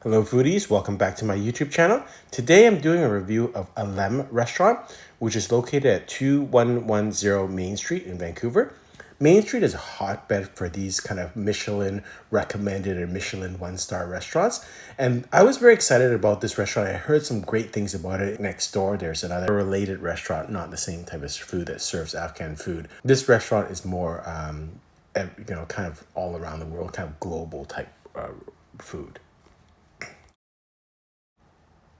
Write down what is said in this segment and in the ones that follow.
Hello foodies, welcome back to my YouTube channel. Today I'm doing a review of Elem Restaurant, which is located at 2110 Main Street in Vancouver. Main Street is a hotbed for these kind of Michelin recommended or Michelin one-star restaurants. And I was very excited about this restaurant. I heard some great things about it. Next door, there's another related restaurant, not the same type of food that serves Afghan food. This restaurant is more, kind of all around the world, kind of global type food.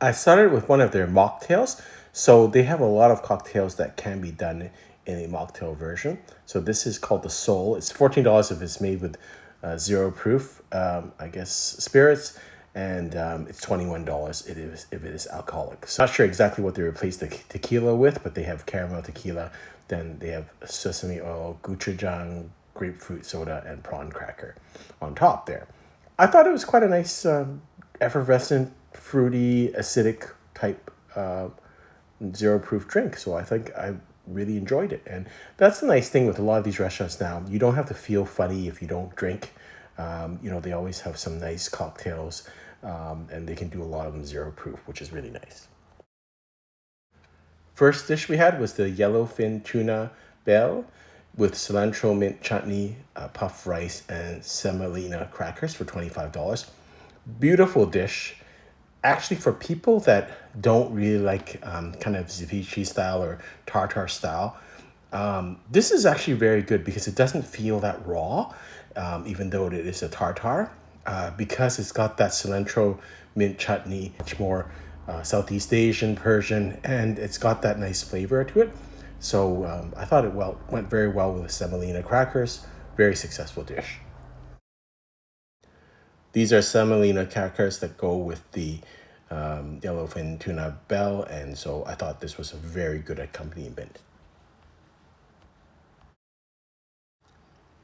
I started with one of their mocktails. So they have a lot of cocktails that can be done in a mocktail version. So this is called the Soul. It's $14 if it's made with zero proof, spirits, and it's $21 if it is alcoholic. So not sure exactly what they replaced the tequila with, but they have caramel tequila. Then they have sesame oil, gochujang, grapefruit soda, and prawn cracker on top there. I thought it was quite a nice effervescent, fruity, acidic type zero proof drink. So I think I really enjoyed it. And that's the nice thing with a lot of these restaurants now. You don't have to feel funny if you don't drink. They always have some nice cocktails and they can do a lot of them zero proof, which is really nice. First dish we had was the yellowfin tuna bell with cilantro mint chutney, puffed rice, and semolina crackers for $25. Beautiful dish. Actually, for people that don't really like kind of ceviche style or tartar style, this is actually very good because it doesn't feel that raw, even though it is a tartar, because it's got that cilantro mint chutney, much more Southeast Asian, Persian, and it's got that nice flavor to it. So I thought it went very well with the semolina crackers. Very successful dish. These are semolina crackers that go with the yellowfin tuna bell, and so I thought this was a very good accompaniment.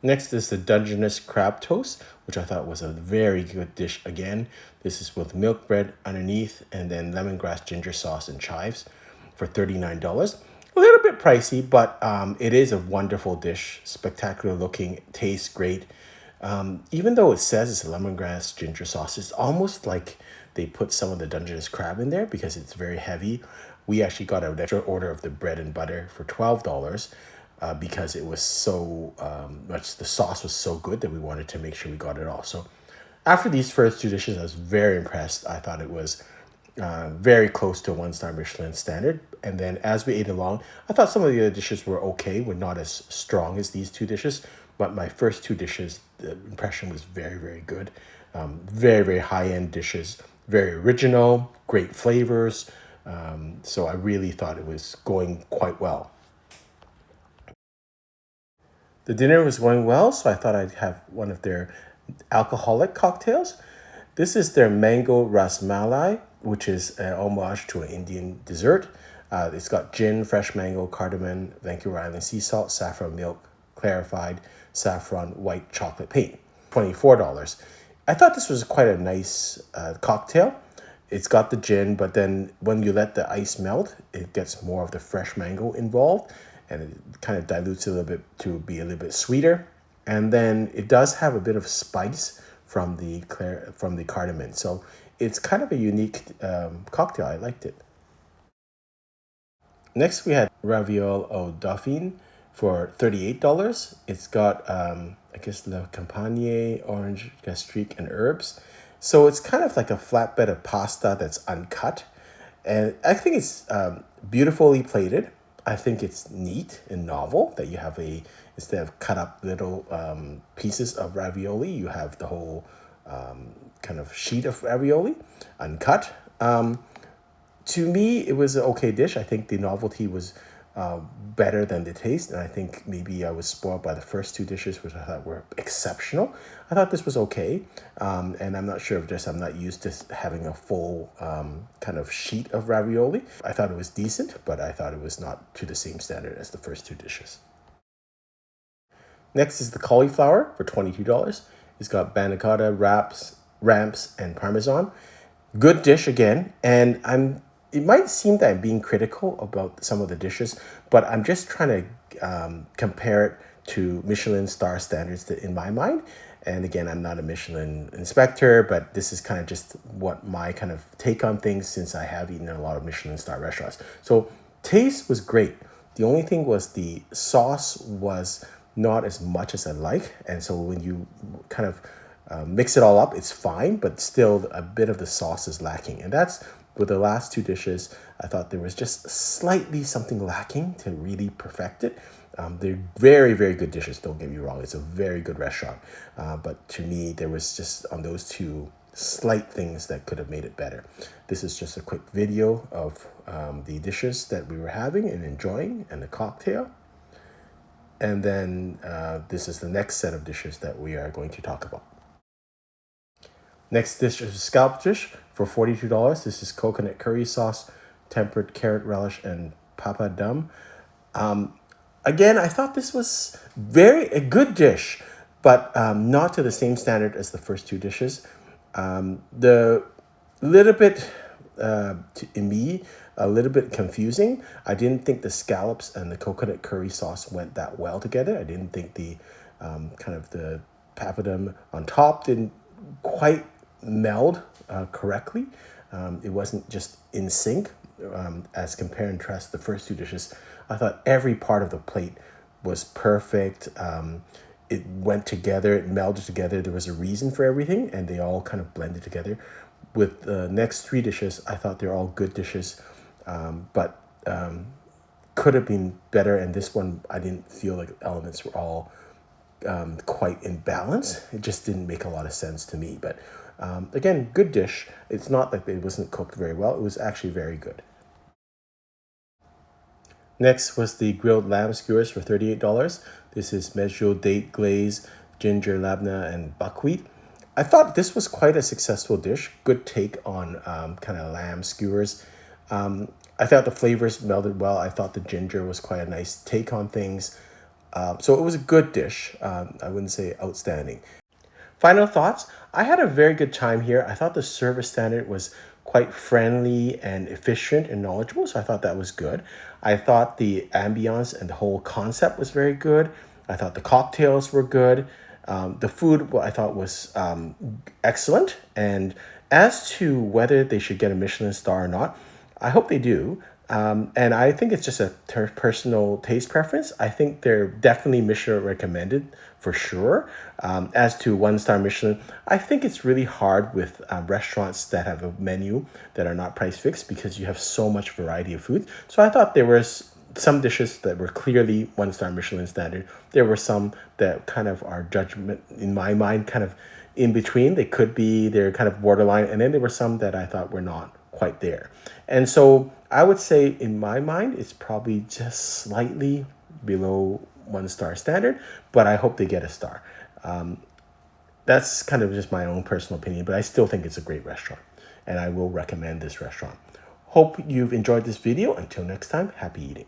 Next is the Dungeness crab toast, which I thought was a very good dish again. This is with milk bread underneath and then lemongrass ginger sauce and chives for $39. A little bit pricey, but it is a wonderful dish, spectacular looking, tastes great. Even though it says it's lemongrass ginger sauce, it's almost like they put some of the Dungeness crab in there because it's very heavy. We actually got an extra order of the bread and butter for $12 because it was so much, the sauce was so good that we wanted to make sure we got it all. So after these first two dishes, I was very impressed. I thought it was very close to a one-star Michelin standard. And then as we ate along, I thought some of the other dishes were okay, were not as strong as these two dishes. But my first two dishes, the impression was very, very good. Very, very high-end dishes, very original, great flavors. So I really thought it was going quite well. The dinner was going well, so I thought I'd have one of their alcoholic cocktails. This is their mango ras malai, which is an homage to an Indian dessert. It's got gin, fresh mango, cardamom, Vancouver Island sea salt, saffron milk, clarified saffron white chocolate paint, $24. I thought this was quite a nice cocktail. It's got the gin, but then when you let the ice melt, it gets more of the fresh mango involved, and it kind of dilutes it a little bit to be a little bit sweeter. And then it does have a bit of spice from the cardamom. So it's kind of a unique cocktail. I liked it. Next, we had ravioli au dauphine for $38. It's got, le campagne, orange gastrique, and herbs. So it's kind of like a flatbed of pasta that's uncut. And I think it's beautifully plated. I think it's neat and novel that you have instead of cut up little pieces of ravioli, you have the whole kind of sheet of ravioli uncut. To me, it was an okay dish. I think the novelty was better than the taste, and I think maybe I was spoiled by the first two dishes, which I thought were exceptional. I thought this was okay, and I'm not sure if I'm not used to having a full kind of sheet of ravioli. I thought it was decent, but I thought it was not to the same standard as the first two dishes. Next is the cauliflower for $22. It's got panna cotta, ramps, and parmesan. Good dish again, and it might seem that I'm being critical about some of the dishes, but I'm just trying to compare it to Michelin Star standards in my mind. And again, I'm not a Michelin inspector, but this is kind of just what my kind of take on things since I have eaten in a lot of Michelin star restaurants. So taste was great. The only thing was the sauce was not as much as I like. And so when you kind of mix it all up, it's fine, but still a bit of the sauce is lacking. And that's with the last two dishes. I thought there was just slightly something lacking to really perfect it. They're very, very good dishes, don't get me wrong. It's a very good restaurant. But to me, there was just on those two slight things that could have made it better. This is just a quick video of the dishes that we were having and enjoying and the cocktail. And then this is the next set of dishes that we are going to talk about. Next dish is a scallop dish for $42. This is coconut curry sauce, tempered carrot relish, and papadum. Again, I thought this was a good dish, but not to the same standard as the first two dishes. The little bit, to me, a little bit confusing. I didn't think the scallops and the coconut curry sauce went that well together. I didn't think the kind of the papadum on top didn't quite meld correctly. It wasn't just in sync as compare and contrast the first two dishes. I thought every part of the plate was perfect. It went together, it melded together. There was a reason for everything, and they all kind of blended together. With the next three dishes, I thought they're all good dishes, but could have been better. And this one, I didn't feel like elements were all quite in balance. It just didn't make a lot of sense to me. But again, good dish. It's not like it wasn't cooked very well. It was actually very good. Next was the grilled lamb skewers for $38. This is mesjo date glaze, ginger labna, and buckwheat. I thought this was quite a successful dish. Good take on kind of lamb skewers. I thought the flavors melded well. I thought the ginger was quite a nice take on things. So it was a good dish. I wouldn't say outstanding. Final thoughts. I had a very good time here. I thought the service standard was quite friendly and efficient and knowledgeable, so I thought that was good. I thought the ambiance and the whole concept was very good. I thought the cocktails were good. The food I thought was excellent. And as to whether they should get a Michelin star or not, I hope they do. And I think it's just a personal taste preference. I think they're definitely Michelin recommended for sure. As to one-star Michelin, I think it's really hard with restaurants that have a menu that are not price fixed because you have so much variety of food. So I thought there was some dishes that were clearly one-star Michelin standard. There were some that kind of are judgment, in my mind, kind of in between. They're kind of borderline. And then there were some that I thought were not quite there. And so I would say in my mind, it's probably just slightly below one-star standard, but I hope they get a star. That's kind of just my own personal opinion, but I still think it's a great restaurant and I will recommend this restaurant. Hope you've enjoyed this video. Until next time, happy eating.